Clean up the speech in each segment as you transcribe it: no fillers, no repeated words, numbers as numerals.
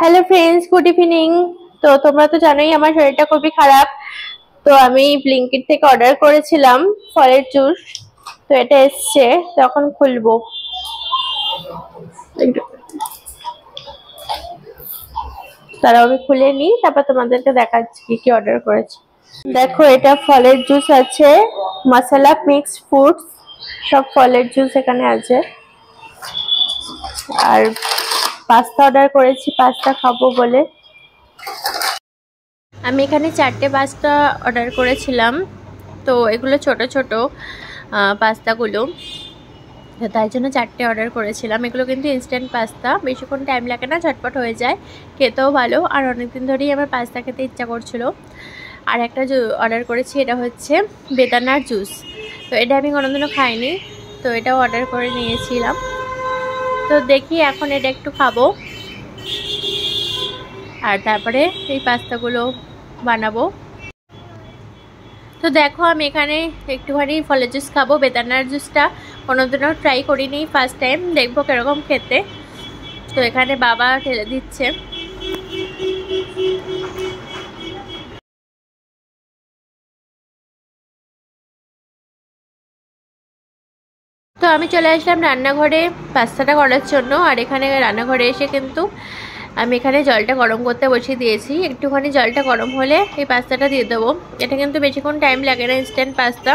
Hello friends, good evening. তো তোমরা তো জানোই আমার শরীরটা খুবই খারাপ। তো আমি ব্লিঙ্কিট থেকে অর্ডার করেছিলাম ফলের জুস। তো এটা এসছে, তখন খুলবো। তারা আমি খুলে নিই, তারপর তোমাদেরকে দেখাচ্ছি কি কি অর্ডার করেছি। দেখো, এটা ফলের জুস আছে, মশলা মিক্সড ফ্রুটস, সব ফলের জুস এখানে আছে। আর পাস্তা অর্ডার করেছি, পাস্তা খাবো বলে। আমি এখানে 4টে পাস্তা অর্ডার করেছিলাম। তো এগুলো ছোট ছোট পাস্তাগুলো, তো তাই জন্য 4টে অর্ডার করেছিলাম। এগুলো কিন্তু ইনস্ট্যান্ট পাস্তা, বেশিক্ষণ টাইম লাগে না, ঝটপট হয়ে যায়, খেতেও ভালো। আর অনেকদিন ধরেই আমার পাস্তা খেতে ইচ্ছা করছিল। আর একটা অর্ডার করেছি, এটা হচ্ছে বেদানার জুস। তো এটা আমি কোনোদিনও খাইনি, তো এটাও অর্ডার করে নিয়েছিলাম। তো দেখি এখন এটা একটু খাবো, আর তারপরে এই পাস্তাগুলো বানাবো। তো দেখো, আমি এখানে একটুখানি ফলের জুস খাবো। বেদানার জুসটা কোনোদিনও ট্রাই করিনি, ফার্স্ট টাইম, দেখবো কিরকম খেতে। তো এখানে বাবা ঢেলে দিচ্ছে। তো আমি চলে আসলাম রান্নাঘরে পাস্তাটা করার জন্য। আর এখানে রান্নাঘরে এসে কিন্তু আমি এখানে জলটা গরম করতে বসিয়ে দিয়েছি। একটুখানি জলটা গরম হলে এই পাস্তাটা দিয়ে দেবো। এটা কিন্তু বেশিক্ষণ টাইম লাগে না, ইনস্ট্যান্ট পাস্তা,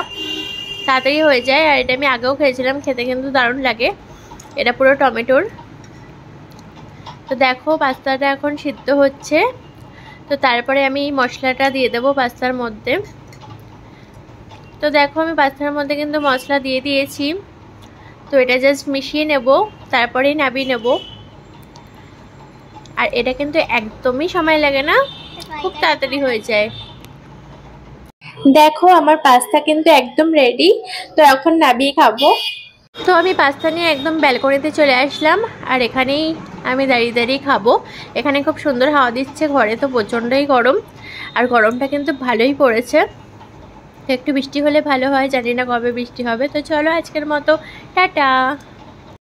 তাড়াতাড়ি হয়ে যায়। আর এটা আমি আগেও খেয়েছিলাম, খেতে কিন্তু দারুণ লাগে। এটা পুরো টমেটোর। তো দেখো, পাস্তাটা এখন সিদ্ধ হচ্ছে। তো তারপরে আমি মশলাটা দিয়ে দেবো পাস্তার মধ্যে। তো দেখো, আমি পাস্তার মধ্যে কিন্তু মশলা দিয়ে দিয়েছি। তো এটা জাস্ট মিশিয়ে নেব, তারপরেই নামিয়ে নেব। আর এটা কিন্তু একদমই সময় লাগে না, খুব তাড়াতাড়ি হয়ে যায়। দেখো, আমার পাস্তা কিন্তু একদম রেডি। তো এখন নামিয়ে খাবো। তো আমি পাস্তা নিয়ে একদম ব্যালকনিতে চলে আসলাম। আর এখানেই আমি দাঁড়িয়ে দাঁড়িয়ে খাবো। এখানে খুব সুন্দর হাওয়া দিচ্ছে, ঘরে তো প্রচণ্ডই গরম। আর গরমটা কিন্তু ভালোই পড়েছে। একটু বৃষ্টি হলে ভালো হয়, জানি না কবে বৃষ্টি হবে। তো চলো, আজকের মতো টাটা।